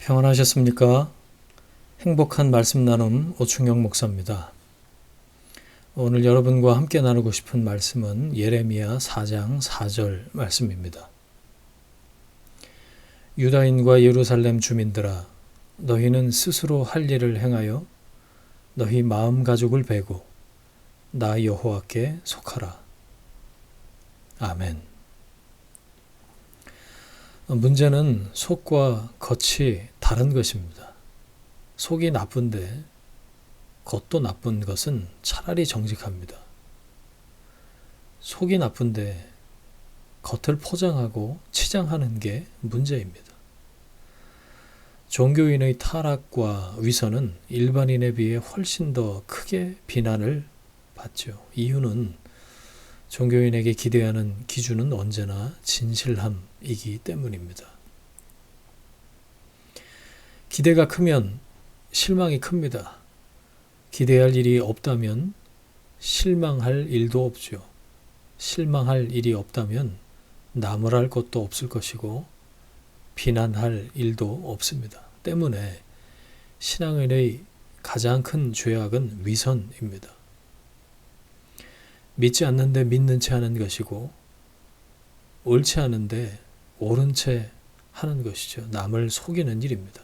평안하셨습니까? 행복한 말씀 나눔 오충영 목사입니다. 오늘 여러분과 함께 나누고 싶은 말씀은 예레미야 4장 4절 말씀입니다. 유다인과 예루살렘 주민들아, 너희는 스스로 할 일을 행하여 너희 마음 가죽을 베고 나 여호와께 속하라. 아멘. 문제는 속과 겉이 다른 것입니다. 속이 나쁜데 겉도 나쁜 것은 차라리 정직합니다. 속이 나쁜데 겉을 포장하고 치장하는 게 문제입니다. 종교인의 타락과 위선은 일반인에 비해 훨씬 더 크게 비난을 받죠. 이유는 종교인에게 기대하는 기준은 언제나 진실함이기 때문입니다. 기대가 크면 실망이 큽니다. 기대할 일이 없다면 실망할 일도 없죠. 실망할 일이 없다면 나무랄 것도 없을 것이고 비난할 일도 없습니다. 때문에 신앙인의 가장 큰 죄악은 위선입니다. 믿지 않는데 믿는 채 하는 것이고 옳지 않은데 옳은 채 하는 것이죠. 남을 속이는 일입니다.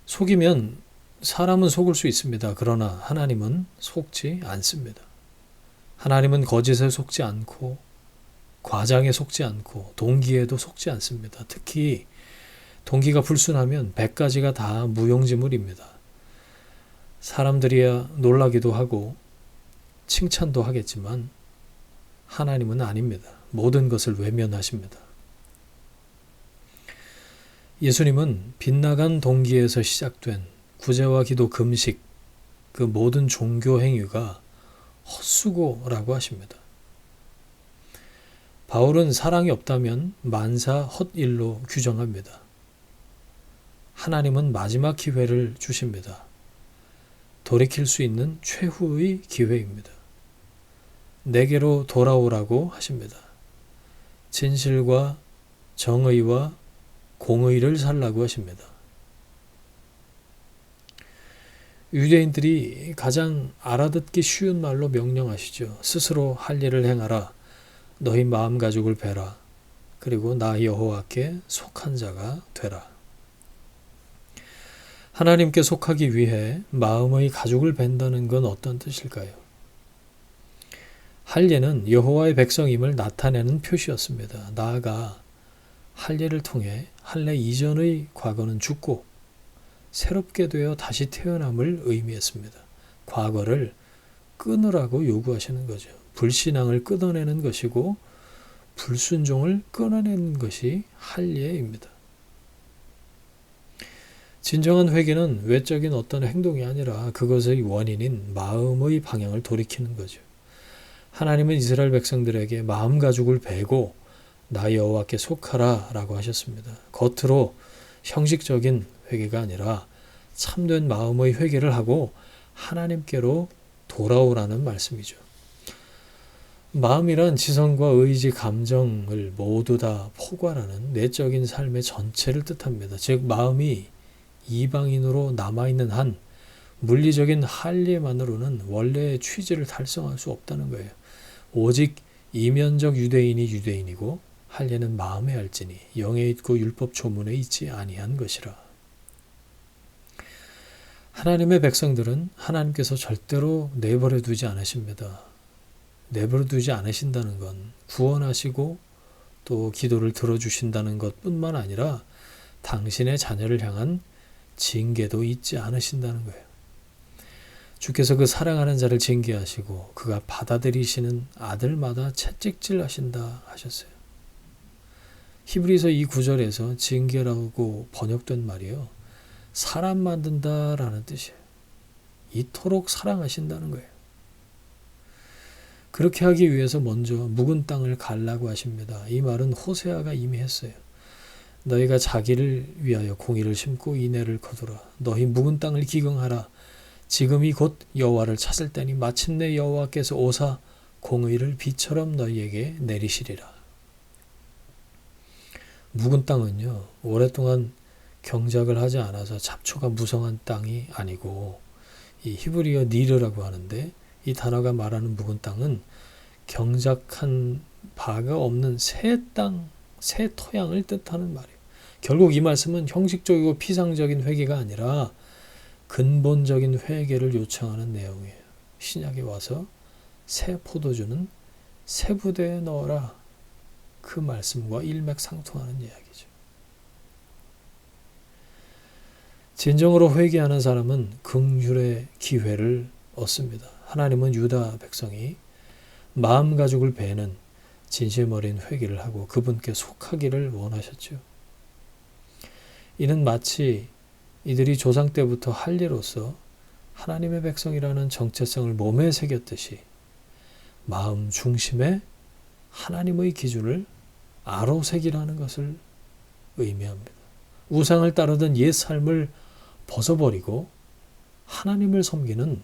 속이면 사람은 속을 수 있습니다. 그러나 하나님은 속지 않습니다. 하나님은 거짓에 속지 않고 과장에 속지 않고 동기에도 속지 않습니다. 특히 동기가 불순하면 100가지가 다 무용지물입니다. 사람들이야 놀라기도 하고 칭찬도 하겠지만 하나님은 아닙니다. 모든 것을 외면하십니다. 예수님은 빗나간 동기에서 시작된 구제와 기도, 금식, 그 모든 종교 행위가 헛수고라고 하십니다. 바울은 사랑이 없다면 만사 헛일로 규정합니다. 하나님은 마지막 기회를 주십니다. 돌이킬 수 있는 최후의 기회입니다. 내게로 돌아오라고 하십니다. 진실과 정의와 공의를 살라고 하십니다. 유대인들이 가장 알아듣기 쉬운 말로 명령하시죠. 스스로 할 일을 행하라. 너희 마음 가죽을 베라. 그리고 나 여호와께 속한 자가 되라. 하나님께 속하기 위해 마음의 가죽을 벤다는 건 어떤 뜻일까요? 할례는 여호와의 백성임을 나타내는 표시였습니다. 나아가 할례를 통해 할례 이전의 과거는 죽고 새롭게 되어 다시 태어남을 의미했습니다. 과거를 끊으라고 요구하시는 거죠. 불신앙을 끊어내는 것이고 불순종을 끊어내는 것이 할례입니다. 진정한 회개는 외적인 어떤 행동이 아니라 그것의 원인인 마음의 방향을 돌이키는 거죠. 하나님은 이스라엘 백성들에게 마음 가죽을 베고 나 여호와께 속하라 라고 하셨습니다. 겉으로 형식적인 회개가 아니라 참된 마음의 회개를 하고 하나님께로 돌아오라는 말씀이죠. 마음이란 지성과 의지, 감정을 모두 다 포괄하는 내적인 삶의 전체를 뜻합니다. 즉 마음이 이방인으로 남아있는 한 물리적인 할례만으로는 원래의 취지를 달성할 수 없다는 거예요. 오직 이면적 유대인이 유대인이고 할례는 마음에 할지니 영에 있고 율법 조문에 있지 아니한 것이라. 하나님의 백성들은 하나님께서 절대로 내버려 두지 않으십니다. 내버려 두지 않으신다는 건 구원하시고 또 기도를 들어주신다는 것뿐만 아니라 당신의 자녀를 향한 징계도 잊지 않으신다는 거예요. 주께서 그 사랑하는 자를 징계하시고 그가 받아들이시는 아들마다 채찍질 하신다 하셨어요. 히브리서 이 구절에서 징계라고 번역된 말이요. 사람 만든다라는 뜻이에요. 이토록 사랑하신다는 거예요. 그렇게 하기 위해서 먼저 묵은 땅을 갈라고 하십니다. 이 말은 호세아가 이미 했어요. 너희가 자기를 위하여 공의를 심고 인애를 거두라. 너희 묵은 땅을 기경하라. 지금이 곧 여호와를 찾을 때니 마침내 여호와께서 오사 공의를 비처럼 너희에게 내리시리라. 묵은 땅은요, 오랫동안 경작을 하지 않아서 잡초가 무성한 땅이 아니고, 이 히브리어 니르라고 하는데 이 단어가 말하는 묵은 땅은 경작한 바가 없는 새 땅, 새 토양을 뜻하는 말이에요. 결국 이 말씀은 형식적이고 피상적인 회개가 아니라 근본적인 회개를 요청하는 내용이에요. 신약에 와서 새 포도주는 새 부대에 넣어라, 그 말씀과 일맥상통하는 이야기죠. 진정으로 회개하는 사람은 긍휼의 기회를 얻습니다. 하나님은 유다 백성이 마음 가죽을 베는 진심 어린 회개를 하고 그분께 속하기를 원하셨죠. 이는 마치 이들이 조상 때부터 할 일로서 하나님의 백성이라는 정체성을 몸에 새겼듯이 마음 중심에 하나님의 기준을 아로새기라는 것을 의미합니다. 우상을 따르던 옛 삶을 벗어버리고 하나님을 섬기는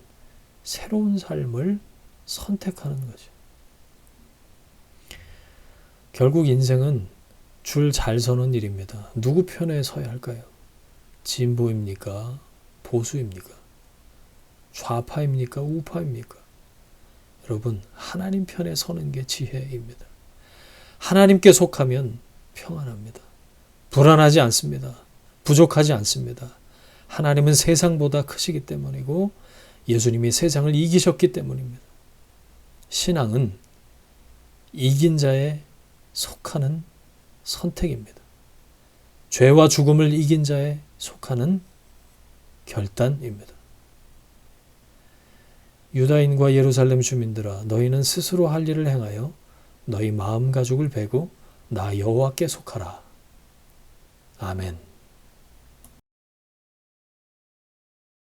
새로운 삶을 선택하는 거죠. 결국 인생은 줄 잘 서는 일입니다. 누구 편에 서야 할까요? 진보입니까? 보수입니까? 좌파입니까? 우파입니까? 여러분, 하나님 편에 서는 게 지혜입니다. 하나님께 속하면 평안합니다. 불안하지 않습니다. 부족하지 않습니다. 하나님은 세상보다 크시기 때문이고 예수님이 세상을 이기셨기 때문입니다. 신앙은 이긴 자에 속하는 선택입니다. 죄와 죽음을 이긴 자에 속하는 결단입니다. 유다인과 예루살렘 주민들아, 너희는 스스로 할 일을 행하여 너희 마음 가죽을 베고 나 여호와께 속하라. 아멘.